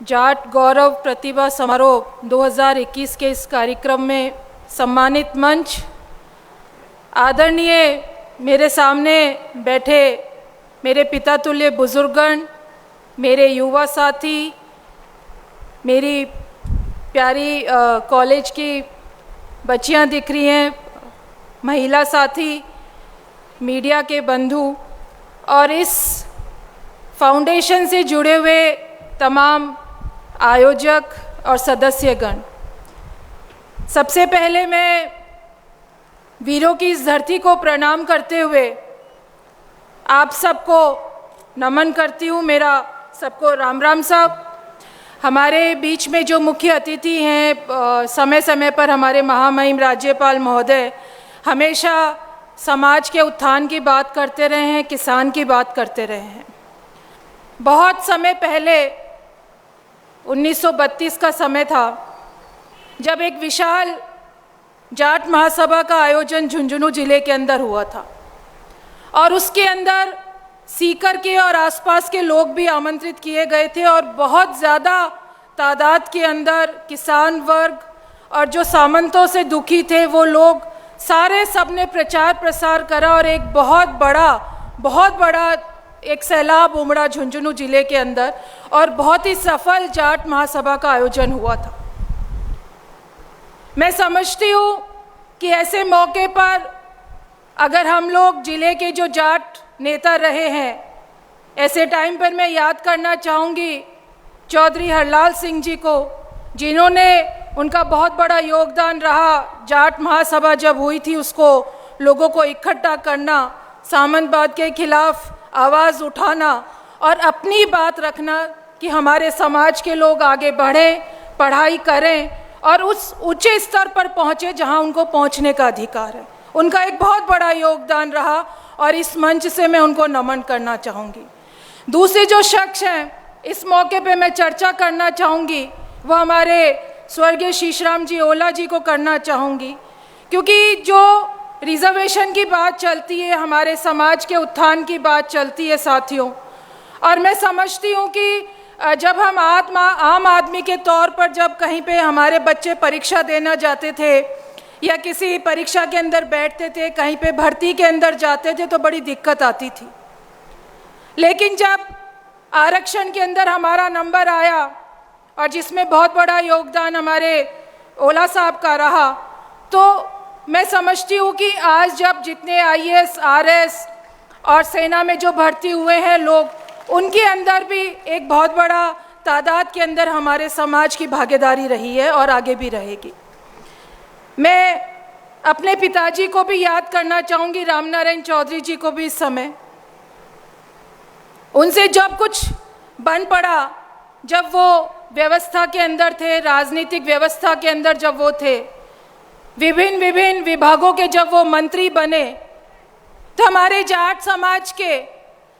जाट गौरव प्रतिभा समारोह 2021 के इस कार्यक्रम में सम्मानित मंच, आदरणीय मेरे सामने बैठे मेरे पिता तुल्य बुजुर्गगण, मेरे युवा साथी, मेरी प्यारी कॉलेज की बच्चियां दिख रही हैं, महिला साथी, मीडिया के बंधु और इस फाउंडेशन से जुड़े हुए तमाम आयोजक और सदस्यगण, सबसे पहले मैं वीरों की इस धरती को प्रणाम करते हुए आप सबको नमन करती हूँ। मेरा सबको राम राम साहब। हमारे बीच में जो मुख्य अतिथि हैं, समय समय पर हमारे महामहिम राज्यपाल महोदय हमेशा समाज के उत्थान की बात करते रहे हैं, किसान की बात करते रहे हैं। बहुत समय पहले 1932 का समय था जब एक विशाल जाट महासभा का आयोजन झुंझुनू जिले के अंदर हुआ था और उसके अंदर सीकर के और आसपास के लोग भी आमंत्रित किए गए थे और बहुत ज़्यादा तादाद के अंदर किसान वर्ग और जो सामंतों से दुखी थे वो लोग सारे सबने प्रचार प्रसार करा और एक बहुत बड़ा एक सैलाब उमड़ा झुंझुनू जिले के अंदर और बहुत ही सफल जाट महासभा का आयोजन हुआ था। मैं समझती हूँ कि ऐसे मौके पर अगर हम लोग जिले के जो जाट नेता रहे हैं, ऐसे टाइम पर मैं याद करना चाहूँगी चौधरी हरलाल सिंह जी को, जिन्होंने उनका बहुत बड़ा योगदान रहा। जाट महासभा जब हुई थी उसको लोगों को इकट्ठा करना, सामंतवाद के खिलाफ आवाज़ उठाना और अपनी बात रखना कि हमारे समाज के लोग आगे बढ़ें, पढ़ाई करें और उस ऊंचे स्तर पर पहुँचे जहां उनको पहुंचने का अधिकार है। उनका एक बहुत बड़ा योगदान रहा और इस मंच से मैं उनको नमन करना चाहूँगी। दूसरे जो शख्स हैं इस मौके पे मैं चर्चा करना चाहूँगी वो हमारे स्वर्गीय शीशराम जी ओला जी को करना चाहूँगी, क्योंकि जो रिजर्वेशन की बात चलती है, हमारे समाज के उत्थान की बात चलती है साथियों, और मैं समझती हूँ कि जब हम आम आदमी के तौर पर जब कहीं पे हमारे बच्चे परीक्षा देना जाते थे या किसी परीक्षा के अंदर बैठते थे, कहीं पे भर्ती के अंदर जाते थे तो बड़ी दिक्कत आती थी। लेकिन जब आरक्षण के अंदर हमारा नंबर आया और जिसमें बहुत बड़ा योगदान हमारे ओला साहब का रहा, तो मैं समझती हूँ कि आज जब जितने IAS, RS और सेना में जो भर्ती हुए हैं लोग, उनके अंदर भी एक बहुत बड़ा तादाद के अंदर हमारे समाज की भागीदारी रही है और आगे भी रहेगी। मैं अपने पिताजी को भी याद करना चाहूँगी, रामनारायण चौधरी जी को भी इस समय। उनसे जब कुछ बन पड़ा, जब वो व्यवस्था के अंदर थे, राजनीतिक व्यवस्था के अंदर जब वो थे, विभिन्न विभागों के जब वो मंत्री बने, तो हमारे जाट समाज के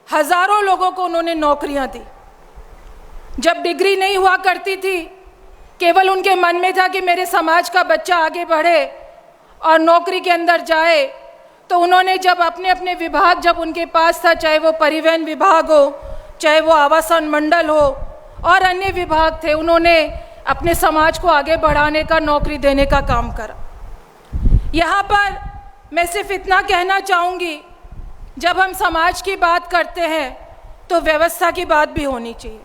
हजारों लोगों को उन्होंने नौकरियां दी। जब डिग्री नहीं हुआ करती थी, केवल उनके मन में था कि मेरे समाज का बच्चा आगे बढ़े और नौकरी के अंदर जाए, तो उन्होंने जब अपने अपने विभाग जब उनके पास था, चाहे वो परिवहन विभाग हो, चाहे वो आवासन मंडल हो और अन्य विभाग थे, उन्होंने अपने समाज को आगे बढ़ाने का, नौकरी देने का काम करा। यहाँ पर मैं सिर्फ इतना कहना चाहूँगी, जब हम समाज की बात करते हैं तो व्यवस्था की बात भी होनी चाहिए।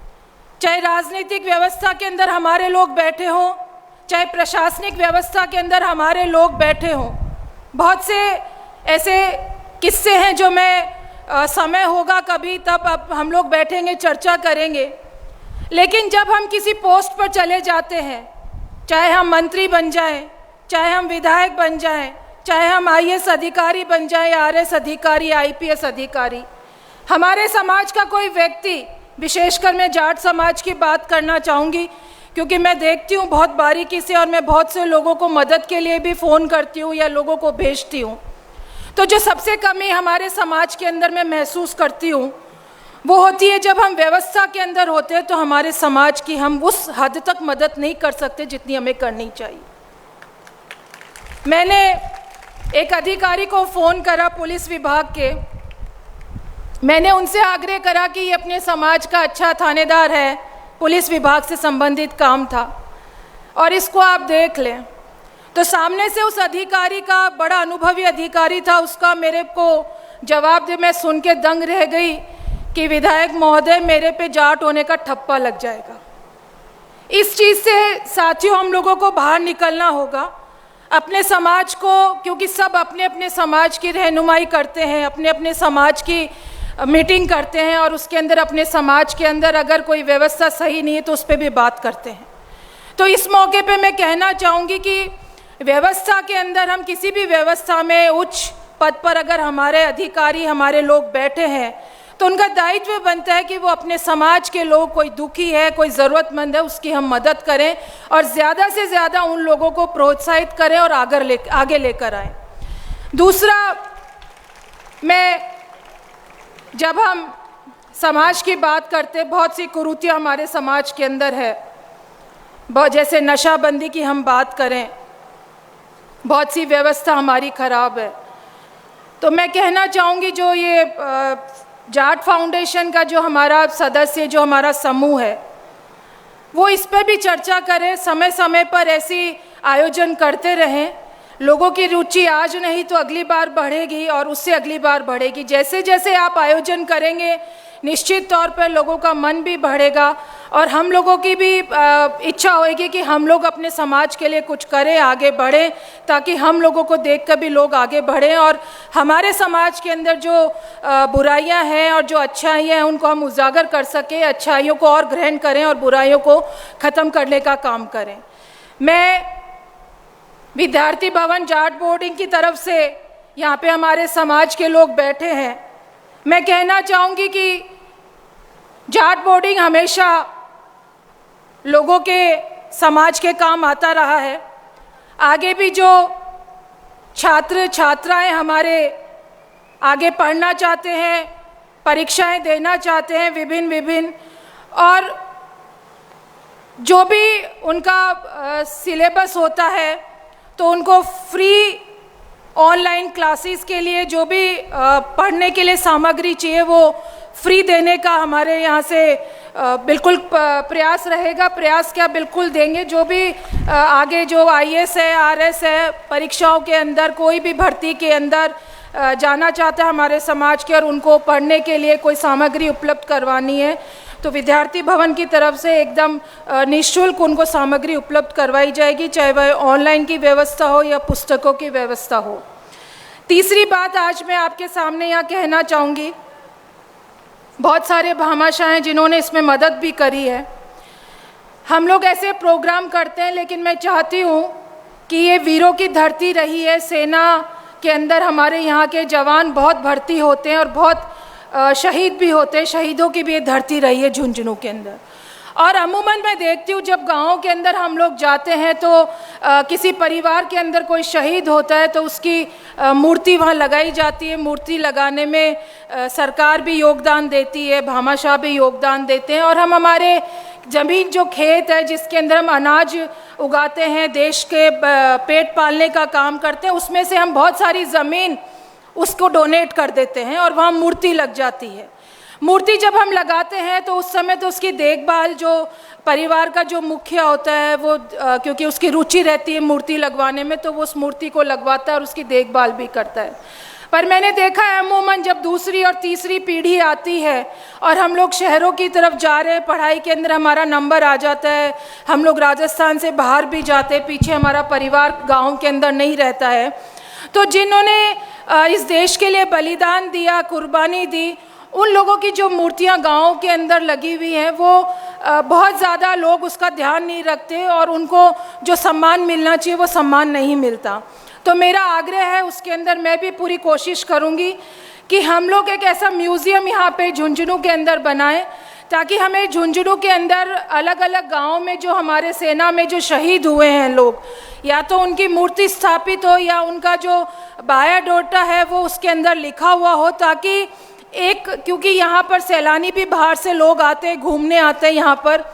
चाहे राजनीतिक व्यवस्था के अंदर हमारे लोग बैठे हों, चाहे प्रशासनिक व्यवस्था के अंदर हमारे लोग बैठे हों। बहुत से ऐसे किस्से हैं जो मैं समय होगा कभी तब अब हम लोग बैठेंगे, चर्चा करेंगे। लेकिन जब हम किसी पोस्ट पर चले जाते हैं, चाहे हम मंत्री बन जाएं, चाहे हम विधायक बन जाएं, चाहे हम IAS अधिकारी बन जाएं, RS अधिकारी, IPS अधिकारी, हमारे समाज का कोई व्यक्ति, विशेषकर मैं जाट समाज की बात करना चाहूँगी क्योंकि मैं देखती हूँ बहुत बारीकी से और मैं बहुत से लोगों को मदद के लिए भी फ़ोन करती हूँ या लोगों को भेजती हूँ। तो जो सबसे कमी हमारे समाज के अंदर मैं महसूस करती हूँ वो होती है जब हम व्यवस्था के अंदर होते हैं तो हमारे समाज की हम उस हद तक मदद नहीं कर सकते जितनी हमें करनी चाहिए। मैंने एक अधिकारी को फ़ोन करा पुलिस विभाग के, मैंने उनसे आग्रह करा कि ये अपने समाज का अच्छा थानेदार है, पुलिस विभाग से संबंधित काम था। और इसको आप देख लें तो सामने से उस अधिकारी का, बड़ा अनुभवी अधिकारी था, उसका मेरे को जवाब दे, मैं सुन के दंग रह गई कि विधायक महोदय मेरे पे जाट होने का ठप्पा लग जाएगा। इस चीज़ से साथियों हम लोगों को बाहर निकलना होगा, अपने समाज को, क्योंकि सब अपने अपने समाज की रहनुमाई करते हैं, अपने अपने समाज की मीटिंग करते हैं और उसके अंदर अपने समाज के अंदर अगर कोई व्यवस्था सही नहीं है तो उस पर भी बात करते हैं। तो इस मौके पे मैं कहना चाहूँगी कि व्यवस्था के अंदर, हम किसी भी व्यवस्था में उच्च पद पर अगर हमारे अधिकारी, हमारे लोग बैठे हैं तो उनका दायित्व बनता है कि वो अपने समाज के लोग, कोई दुखी है, कोई ज़रूरतमंद है, उसकी हम मदद करें और ज़्यादा से ज़्यादा उन लोगों को प्रोत्साहित करें और आगे लेकर आएँ। दूसरा, जब हम समाज की बात करते, बहुत सी कुरीतियाँ हमारे समाज के अंदर है, जैसे नशाबंदी की हम बात करें, बहुत सी व्यवस्था हमारी ख़राब है। तो मैं कहना चाहूँगी जो ये जाट फाउंडेशन का जो हमारा सदस्य, जो हमारा समूह है, वो इस पर भी चर्चा करें, समय समय पर ऐसी आयोजन करते रहें। लोगों की रुचि आज नहीं तो अगली बार बढ़ेगी और उससे अगली बार बढ़ेगी। जैसे जैसे आप आयोजन करेंगे निश्चित तौर पर लोगों का मन भी बढ़ेगा और हम लोगों की भी इच्छा होगी कि हम लोग अपने समाज के लिए कुछ करें, आगे बढ़ें, ताकि हम लोगों को देख कर भी लोग आगे बढ़ें और हमारे समाज के अंदर जो बुराइयां हैं और जो अच्छाइयां हैं उनको हम उजागर कर सकें, अच्छाइयों को और ग्रहण करें और बुराइयों को ख़त्म करने का काम करें। मैं विद्यार्थी भवन जाट बोर्डिंग की तरफ से, यहाँ पे हमारे समाज के लोग बैठे हैं, मैं कहना चाहूँगी कि जाट बोर्डिंग हमेशा लोगों के, समाज के काम आता रहा है। आगे भी जो छात्र छात्राएं हमारे आगे पढ़ना चाहते हैं, परीक्षाएं देना चाहते हैं विभिन्न, और जो भी उनका सिलेबस होता है तो उनको फ्री ऑनलाइन क्लासेस के लिए जो भी पढ़ने के लिए सामग्री चाहिए वो फ्री देने का हमारे यहाँ से बिल्कुल प्रयास रहेगा। प्रयास क्या, बिल्कुल देंगे। जो भी आगे जो IAS है, RS है, परीक्षाओं के अंदर, कोई भी भर्ती के अंदर जाना चाहता है हमारे समाज के और उनको पढ़ने के लिए कोई सामग्री उपलब्ध करवानी है तो विद्यार्थी भवन की तरफ से एकदम निःशुल्क उनको सामग्री उपलब्ध करवाई जाएगी, चाहे वह ऑनलाइन की व्यवस्था हो या पुस्तकों की व्यवस्था हो। तीसरी बात आज मैं आपके सामने यहाँ कहना चाहूँगी, बहुत सारे भामाशाह हैं जिन्होंने इसमें मदद भी करी है। हम लोग ऐसे प्रोग्राम करते हैं, लेकिन मैं चाहती हूँ कि ये वीरों की धरती रही है। सेना के अंदर हमारे यहाँ के जवान बहुत भर्ती होते हैं और बहुत शहीद भी होते हैं। शहीदों की भी ये धरती रही है झुंझुनू के अंदर। और अमूमन मैं देखती हूँ जब गाँव के अंदर हम लोग जाते हैं तो किसी परिवार के अंदर कोई शहीद होता है तो उसकी मूर्ति वहाँ लगाई जाती है। मूर्ति लगाने में सरकार भी योगदान देती है, भामाशाह भी योगदान देते हैं और हम हमारे ज़मीन जो खेत है जिसके अंदर हम अनाज उगाते हैं, देश के पेट पालने का काम करते हैं, उसमें से हम बहुत सारी ज़मीन उसको डोनेट कर देते हैं और वहाँ मूर्ति लग जाती है। मूर्ति जब हम लगाते हैं तो उस समय तो उसकी देखभाल जो परिवार का जो मुखिया होता है वो क्योंकि उसकी रुचि रहती है मूर्ति लगवाने में तो वो उस मूर्ति को लगवाता है और उसकी देखभाल भी करता है। पर मैंने देखा है अमूमन जब दूसरी और तीसरी पीढ़ी आती है और हम लोग शहरों की तरफ जा रहे हैं, पढ़ाई के अंदर हमारा नंबर आ जाता है, हम लोग राजस्थान से बाहर भी जाते हैं, पीछे हमारा परिवार गाँव के अंदर नहीं रहता है, तो जिन्होंने इस देश के लिए बलिदान दिया, कुर्बानी दी, उन लोगों की जो मूर्तियां गाँव के अंदर लगी हुई हैं वो बहुत ज़्यादा लोग उसका ध्यान नहीं रखते और उनको जो सम्मान मिलना चाहिए वो सम्मान नहीं मिलता। तो मेरा आग्रह है उसके अंदर मैं भी पूरी कोशिश करूँगी कि हम लोग एक ऐसा म्यूज़ियम यहाँ पे झुंझुनू के अंदर बनाएं ताकि हमें झुंझुनू के अंदर अलग अलग गाँव में जो हमारे सेना में जो शहीद हुए हैं लोग, या तो उनकी मूर्ति स्थापित हो या उनका जो बायोडाटा है वो उसके अंदर लिखा हुआ हो, ताकि क्योंकि यहाँ पर सैलानी भी बाहर से लोग आते हैं, घूमने आते हैं यहाँ पर,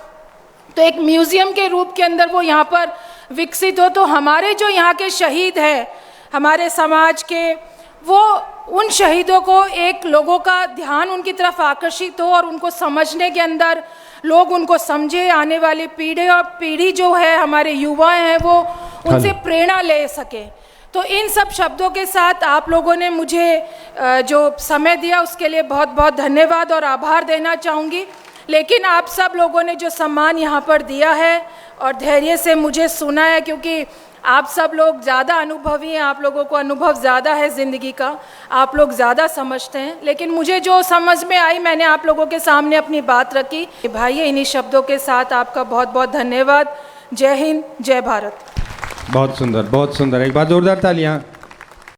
तो एक म्यूज़ियम के रूप के अंदर वो यहाँ पर विकसित हो, तो हमारे जो यहाँ के शहीद हैं हमारे समाज के, वो उन शहीदों को एक लोगों का ध्यान उनकी तरफ आकर्षित हो और उनको समझने के अंदर लोग उनको समझे, आने वाली पीढ़ी जो है, हमारे युवा हैं, वो उनसे प्रेरणा ले सके। तो इन सब शब्दों के साथ आप लोगों ने मुझे जो समय दिया उसके लिए बहुत बहुत धन्यवाद और आभार देना चाहूँगी। लेकिन आप सब लोगों ने जो सम्मान यहाँ पर दिया है और धैर्य से मुझे सुना है, क्योंकि आप सब लोग ज़्यादा अनुभवी हैं, आप लोगों को अनुभव ज़्यादा है ज़िंदगी का, आप लोग ज़्यादा समझते हैं। लेकिन मुझे जो समझ में आई मैंने आप लोगों के सामने अपनी बात रखी। भाई, इन्हीं शब्दों के साथ आपका बहुत बहुत धन्यवाद। जय हिंद, जय भारत। बहुत सुंदर, बहुत सुंदर। एक बार जोरदार तालियां।